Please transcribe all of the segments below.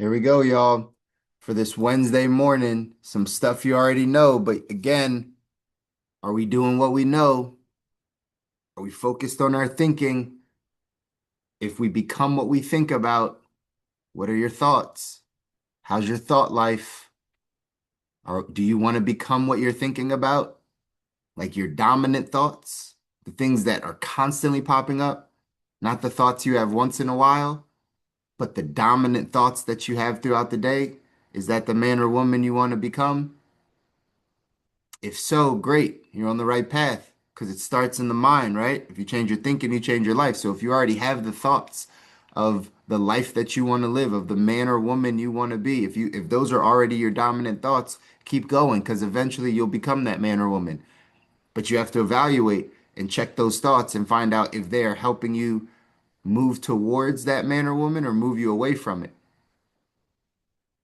Here we go, y'all, for this Wednesday morning. Some stuff you already know, but again, are we doing what we know? Are we focused on our thinking? If we become what we think about, what are your thoughts? How's your thought life? Or do you want to become what you're thinking about? Like your dominant thoughts, the things that are constantly popping up, not the thoughts you have once in a while, but the dominant thoughts that you have throughout the day. Is that the man or woman you want to become? If so, great. You're on the right path because it starts in the mind, right? If you change your thinking, you change your life. So if you already have the thoughts of the life that you want to live, of the man or woman you want to be, if those are already your dominant thoughts, keep going because eventually you'll become that man or woman. But you have to evaluate and check those thoughts and find out if they're helping you move towards that man or woman or move you away from it.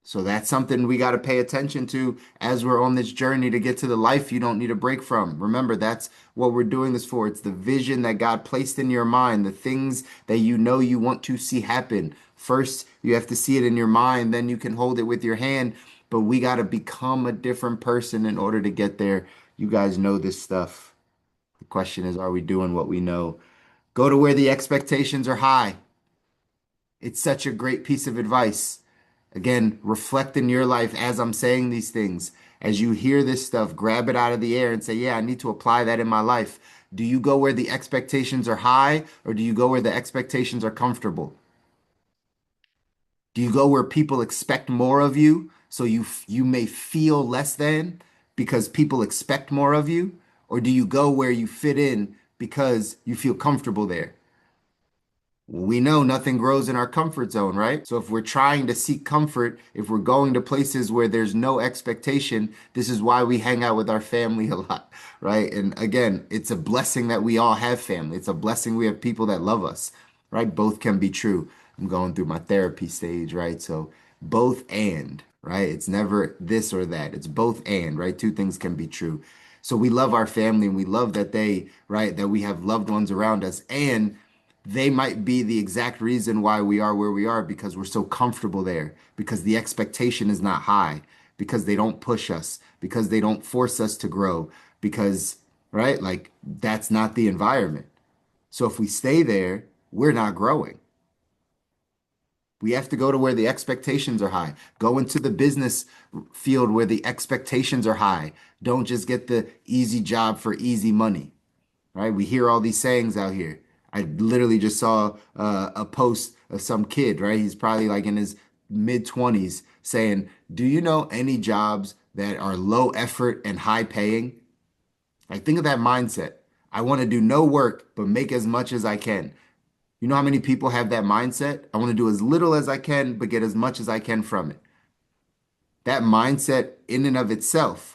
So that's something we got to pay attention to as we're on this journey to get to the life you don't need a break from. Remember, that's what we're doing this for. It's the vision that God placed in your mind, the things that you know you want to see happen. First, you have to see it in your mind, then you can hold it with your hand. But we got to become a different person in order to get there. You guys know this stuff. The question is, are we doing what we know? Go to where the expectations are high. It's such a great piece of advice. Again, reflect in your life as I'm saying these things. As you hear this stuff, grab it out of the air and say, yeah, I need to apply that in my life. Do you go where the expectations are high or do you go where the expectations are comfortable? Do you go where people expect more of you so you may feel less than because people expect more of you? Or do you go where you fit in because you feel comfortable there? We know nothing grows in our comfort zone, right? So if we're trying to seek comfort, if we're going to places where there's no expectation, this is why we hang out with our family a lot, right? And again, it's a blessing that we all have family. It's a blessing we have people that love us, right? Both can be true. I'm going through my therapy stage, right? So both and, right? It's never this or that. It's both and, right? Two things can be true. So we love our family and we love that they, right, that we have loved ones around us and they might be the exact reason why we are where we are because we're so comfortable there, because the expectation is not high, because they don't push us, because they don't force us to grow, because, right, like that's not the environment. So if we stay there, we're not growing. We have to go to where the expectations are high. Go into the business field where the expectations are high. Don't just get the easy job for easy money, right? We hear all these sayings out here. I literally just saw a post of some kid, right? He's probably like in his mid 20s saying, do you know any jobs that are low effort and high paying? Like, think of that mindset. I want to do no work, but make as much as I can. You know how many people have that mindset? I want to do as little as I can, but get as much as I can from it. That mindset, in and of itself,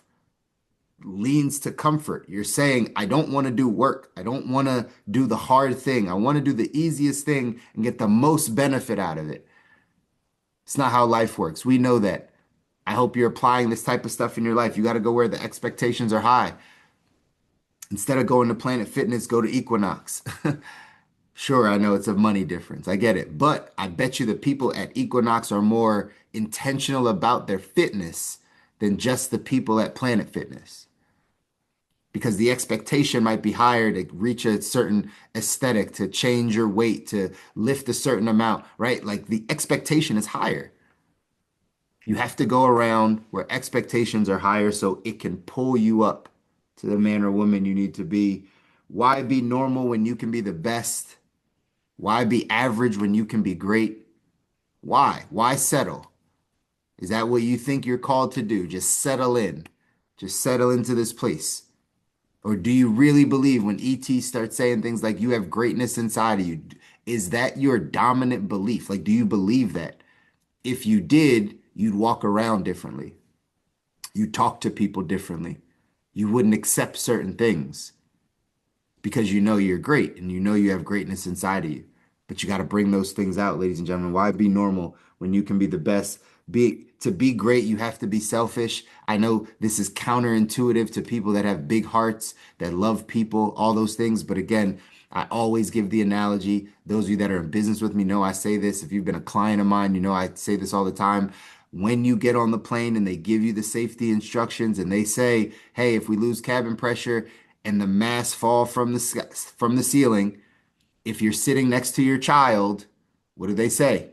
leans to comfort. You're saying, I don't want to do work. I don't want to do the hard thing. I want to do the easiest thing and get the most benefit out of it. It's not how life works. We know that. I hope you're applying this type of stuff in your life. You got to go where the expectations are high. Instead of going to Planet Fitness, go to Equinox. Sure, I know it's a money difference. I get it. But I bet you the people at Equinox are more intentional about their fitness than just the people at Planet Fitness. Because the expectation might be higher to reach a certain aesthetic, to change your weight, to lift a certain amount, right? Like the expectation is higher. You have to go around where expectations are higher so it can pull you up to the man or woman you need to be. Why be normal when you can be the best? Why be average when you can be great? Why? Why settle? Is that what you think you're called to do? Just settle in. Just settle into this place. Or do you really believe when ET starts saying things like you have greatness inside of you? Is that your dominant belief? Like, do you believe that? If you did, you'd walk around differently. You'd talk to people differently. You wouldn't accept certain things because you know you're great and you know you have greatness inside of you. But you got to bring those things out, ladies and gentlemen. Why be normal when you can be the best? To be great, you have to be selfish. I know this is counterintuitive to people that have big hearts, that love people, all those things. But again, I always give the analogy. Those of you that are in business with me know I say this. If you've been a client of mine, you know I say this all the time. When you get on the plane and they give you the safety instructions and they say, "Hey, if we lose cabin pressure and the masks fall from from the ceiling, if you're sitting next to your child, what do they say?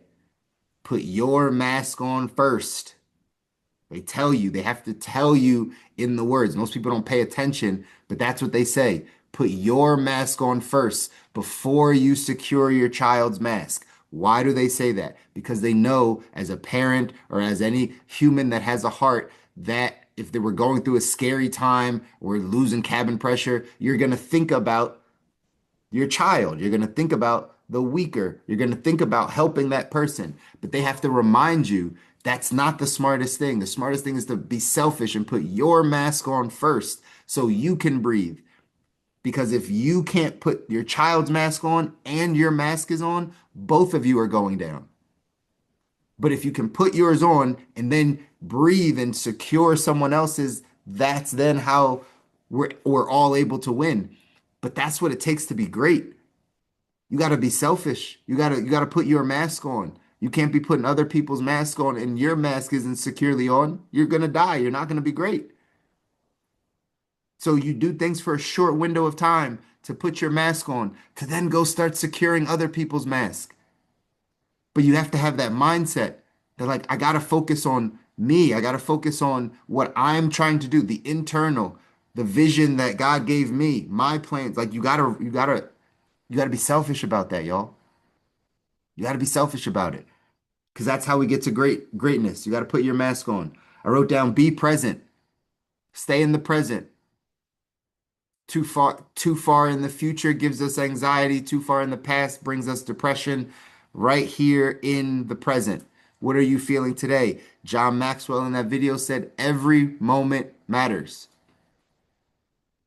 Put your mask on first." They tell you, they have to tell you in the words. Most people don't pay attention, but that's what they say. Put your mask on first before you secure your child's mask. Why do they say that? Because they know as a parent or as any human that has a heart that if they were going through a scary time or losing cabin pressure, you're going to think about your child. You're going to think about the weaker. You're going to think about helping that person. But they have to remind you that's not the smartest thing. The smartest thing is to be selfish and put your mask on first so you can breathe. Because if you can't put your child's mask on and your mask is on, both of you are going down. But if you can put yours on and then breathe and secure someone else's, that's then how we're all able to win. But that's what it takes to be great. You got to be selfish. You got to put your mask on. You can't be putting other people's mask on and your mask isn't securely on. You're going to die. You're not going to be great. So you do things for a short window of time to put your mask on, to then go start securing other people's mask. But you have to have that mindset that like I got to focus on me. I got to focus on what I'm trying to do, the internal, the vision that God gave me, my plans. Like you got to be selfish about that, y'all. You got to be selfish about it because that's how we get to greatness. You got to put your mask on. I wrote down be present. Stay in the present. Too far in the future gives us anxiety. Too far in the past brings us depression. Right here in the present. What are you feeling today? John Maxwell in that video said every moment matters.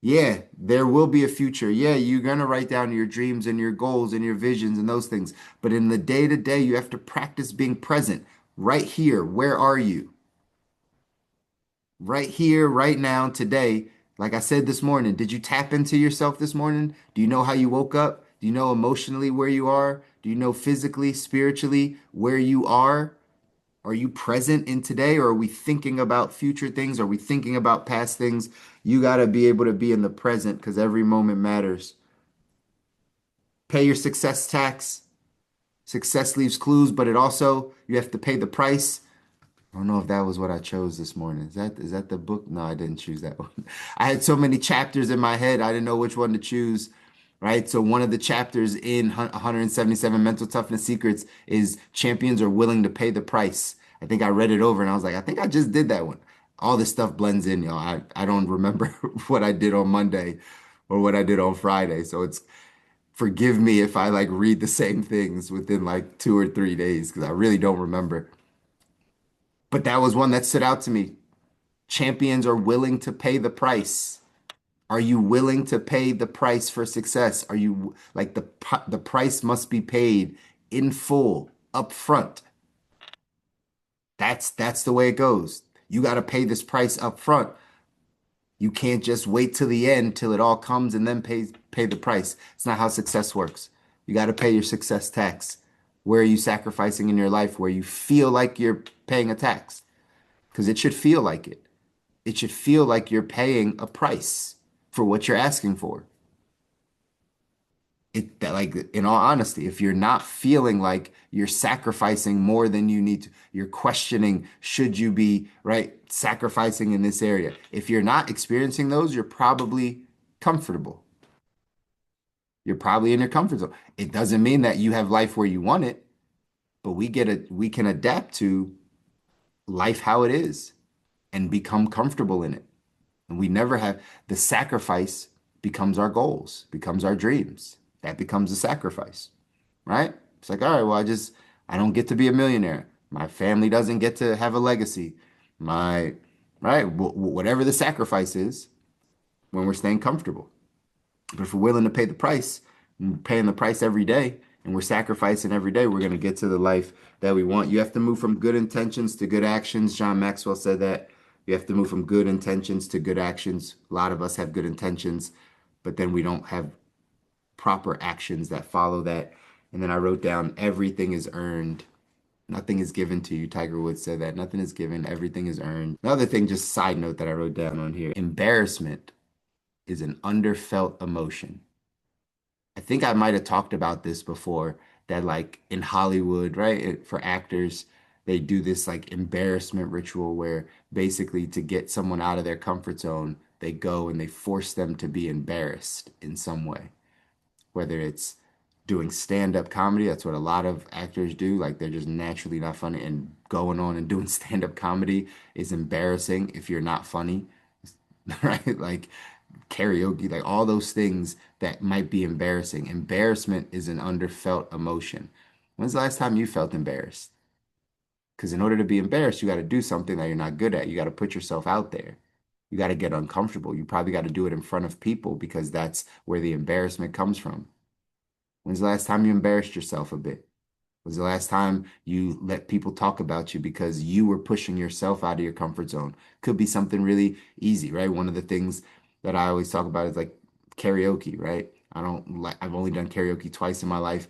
Yeah, there will be a future. Yeah, you're going to write down your dreams and your goals and your visions and those things. But in the day to day, you have to practice being present right here. Where are you? Right here, right now, today. Like I said this morning, did you tap into yourself this morning? Do you know how you woke up? Do you know emotionally where you are? Do you know physically, spiritually where you are? Are you present in today or are we thinking about future things? Are we thinking about past things? You got to be able to be in the present because every moment matters. Pay your success tax. Success leaves clues, but it also, you have to pay the price. I don't know if that was what I chose this morning. Is that the book? No, I didn't choose that one. I had so many chapters in my head, I didn't know which one to choose, right? So one of the chapters in 177 Mental Toughness Secrets is champions are willing to pay the price. I think I read it over and I was like, I think I just did that one. All this stuff blends in, y'all. I don't remember what I did on Monday or what I did on Friday. So it's forgive me if I like read the same things within like 2 or 3 days because I really don't remember. But that was one that stood out to me. Champions are willing to pay the price. Are you willing to pay the price for success? Are you like the price must be paid in full, up front. That's the way it goes. You got to pay this price up front. You can't just wait till the end till it all comes and then pay the price. It's not how success works. You got to pay your success tax. Where are you sacrificing in your life where you feel like you're paying a tax? Because it should feel like it. It should feel like you're paying a price for what you're asking for. Like in all honesty, if you're not feeling like you're sacrificing more than you need to, you're questioning, should you be right sacrificing in this area? If you're not experiencing those, you're probably comfortable. You're probably in your comfort zone. It doesn't mean that you have life where you want it, but we can adapt to life how it is and become comfortable in it. And we never have the sacrifice becomes our goals, becomes our dreams. That becomes a sacrifice, right? It's like, all right, well, I don't get to be a millionaire. My family doesn't get to have a legacy. My, right? Whatever the sacrifice is when we're staying comfortable. But if we're willing to pay the price, paying the price every day, and we're sacrificing every day, we're going to get to the life that we want. You have to move from good intentions to good actions. John Maxwell said that. You have to move from good intentions to good actions. A lot of us have good intentions, but then we don't have proper actions that follow that. And then I wrote down everything is earned. Nothing is given to you. Tiger Woods said that. Nothing is given, everything is earned. Another thing, just side note that I wrote down on here, embarrassment is an underfelt emotion. I think I might have talked about this before that, like in Hollywood, right? For actors, they do this like embarrassment ritual where basically to get someone out of their comfort zone, they go and they force them to be embarrassed in some way, whether it's doing stand-up comedy. That's what a lot of actors do. Like they're just naturally not funny, and going on and doing stand-up comedy is embarrassing if you're not funny, right? Like karaoke, like all those things that might be embarrassing. Embarrassment is an underfelt emotion. When's the last time you felt embarrassed? Because in order to be embarrassed, you got to do something that you're not good at. You got to put yourself out there. You got to get uncomfortable. You probably got to do it in front of people because that's where the embarrassment comes from. When's the last time you embarrassed yourself a bit? When's the last time you let people talk about you because you were pushing yourself out of your comfort zone? Could be something really easy, right? One of the things that I always talk about is like karaoke, right? I don't like, I've only done karaoke twice in my life.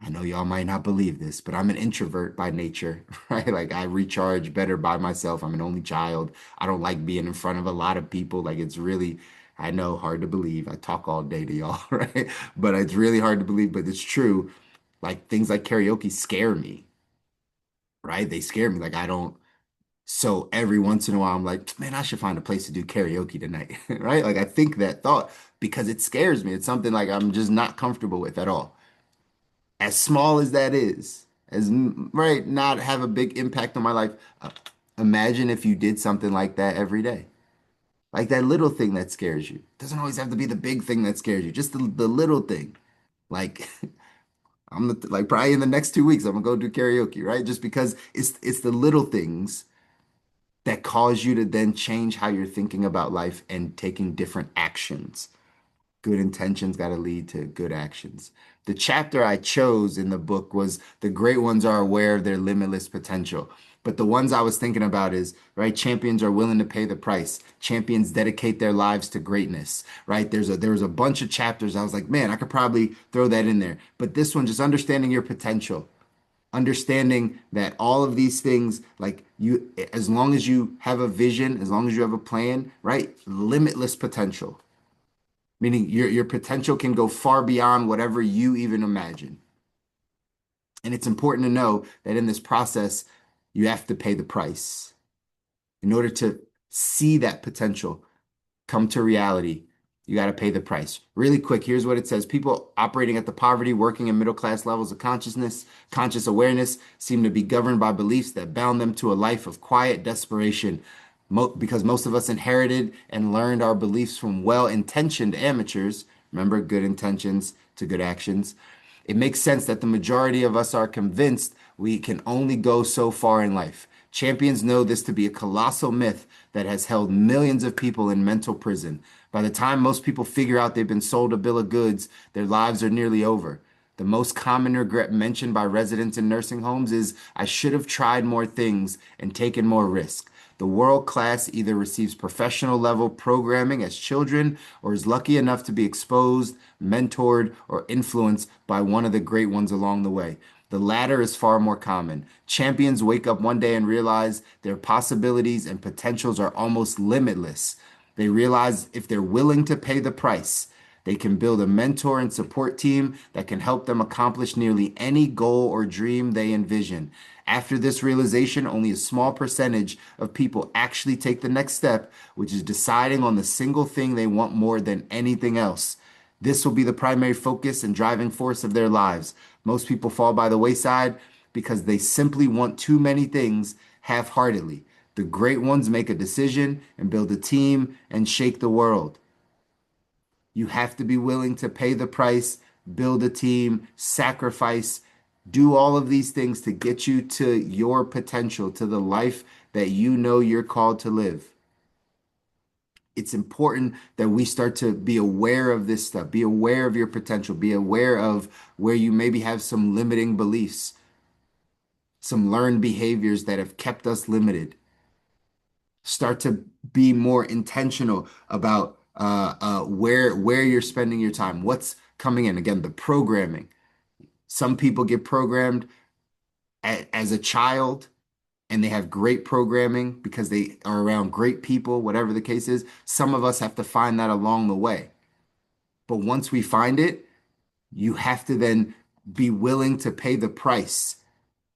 I know y'all might not believe this, but I'm an introvert by nature, right? Like I recharge better by myself. I'm an only child. I don't like being in front of a lot of people. Like it's really, I know, hard to believe. I talk all day to y'all, right? But it's really hard to believe, but it's true. Like things like karaoke scare me, right? They scare me. Like I don't. So every once in a while, I'm like, man, I should find a place to do karaoke tonight, right? Like I think that thought because it scares me. It's something like I'm just not comfortable with at all, as small as that is, right, not have a big impact on my life. Uh, Imagine if you did something like that every day, like that little thing that scares you. Doesn't always have to be the big thing that scares you, just the little thing. Like like probably in the next 2 weeks, I'm gonna go do karaoke, right? Just because it's the little things that cause you to then change how you're thinking about life and taking different actions. Good intentions got to lead to good actions. The chapter I chose in the book was the great ones are aware of their limitless potential. But the ones I was thinking about is, right, champions are willing to pay the price. Champions dedicate their lives to greatness, right? There was a bunch of chapters. I was like, man, I could probably throw that in there. But this one, just understanding your potential, understanding that all of these things, like you, as long as you have a vision, as long as you have a plan, right? Limitless potential, meaning your potential can go far beyond whatever you even imagine. And it's important to know that in this process, you have to pay the price in order to see that potential come to reality. You got to pay the price. Really quick, here's what it says. People operating at the poverty, working in middle class levels of consciousness, conscious awareness, seem to be governed by beliefs that bound them to a life of quiet desperation. Because most of us inherited and learned our beliefs from well-intentioned amateurs. Remember, good intentions to good actions. It makes sense that the majority of us are convinced we can only go so far in life. Champions know this to be a colossal myth that has held millions of people in mental prison. By the time most people figure out they've been sold a bill of goods, their lives are nearly over. The most common regret mentioned by residents in nursing homes is, I should have tried more things and taken more risk. The world class either receives professional level programming as children or is lucky enough to be exposed, mentored, or influenced by one of the great ones along the way. The latter is far more common. Champions wake up one day and realize their possibilities and potentials are almost limitless. They realize if they're willing to pay the price, they can build a mentor and support team that can help them accomplish nearly any goal or dream they envision. After this realization, only a small percentage of people actually take the next step, which is deciding on the single thing they want more than anything else. This will be the primary focus and driving force of their lives. Most people fall by the wayside because they simply want too many things half heartedly. The great ones make a decision and build a team and shake the world. You have to be willing to pay the price, build a team, sacrifice, do all of these things to get you to your potential, to the life that you know you're called to live. it's important that we start to be aware of this stuff, be aware of your potential, be aware of where you maybe have some limiting beliefs, some learned behaviors that have kept us limited. Start to be more intentional about where you're spending your time, what's coming in. Again, the programming. Some people get programmed as a child and they have great programming because they are around great people, whatever the case is. Some of us have to find that along the way. But once we find it, you have to then be willing to pay the price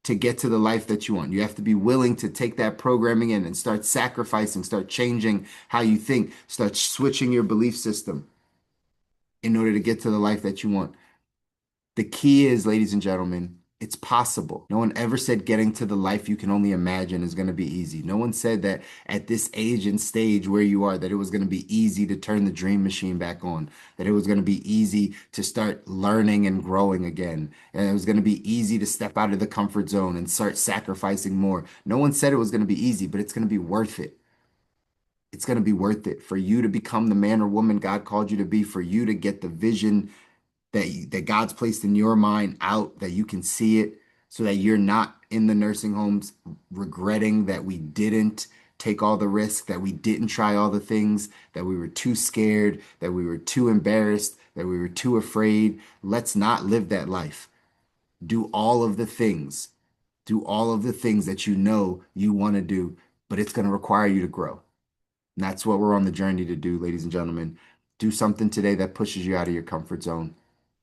to get to the life that you want. You have to be willing to take that programming in and start sacrificing, start changing how you think, start switching your belief system in order to get to the life that you want. The key is, ladies and gentlemen, it's possible. No one ever said getting to the life you can only imagine is going to be easy. No one said that at this age and stage where you are, that it was going to be easy to turn the dream machine back on, that it was going to be easy to start learning and growing again, and it was going to be easy to step out of the comfort zone and start sacrificing more. No one said it was going to be easy, but it's going to be worth it. It's going to be worth it for you to become the man or woman God called you to be, for you to get the vision that God's placed in your mind out, that you can see it, so that you're not in the nursing homes regretting that we didn't take all the risk, that we didn't try all the things, that we were too scared, that we were too embarrassed, that we were too afraid. Let's not live that life. Do all of the things. Do all of the things that you know you want to do, but it's going to require you to grow. And that's what we're on the journey to do, ladies and gentlemen. Do something today that pushes you out of your comfort zone.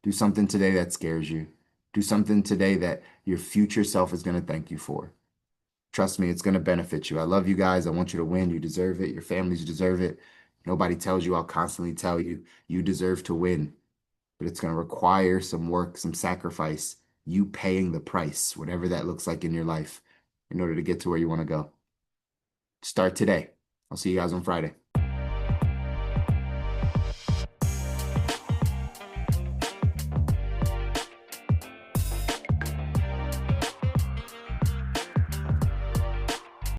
Do something today that scares you. Do something today that your future self is going to thank you for. Trust me, it's going to benefit you. I love you guys. I want you to win. You deserve it. Your families deserve it. Nobody tells you. I'll constantly tell you, you deserve to win. But it's going to require some work, some sacrifice, you paying the price, whatever that looks like in your life, in order to get to where you want to go. Start today. I'll see you guys on Friday.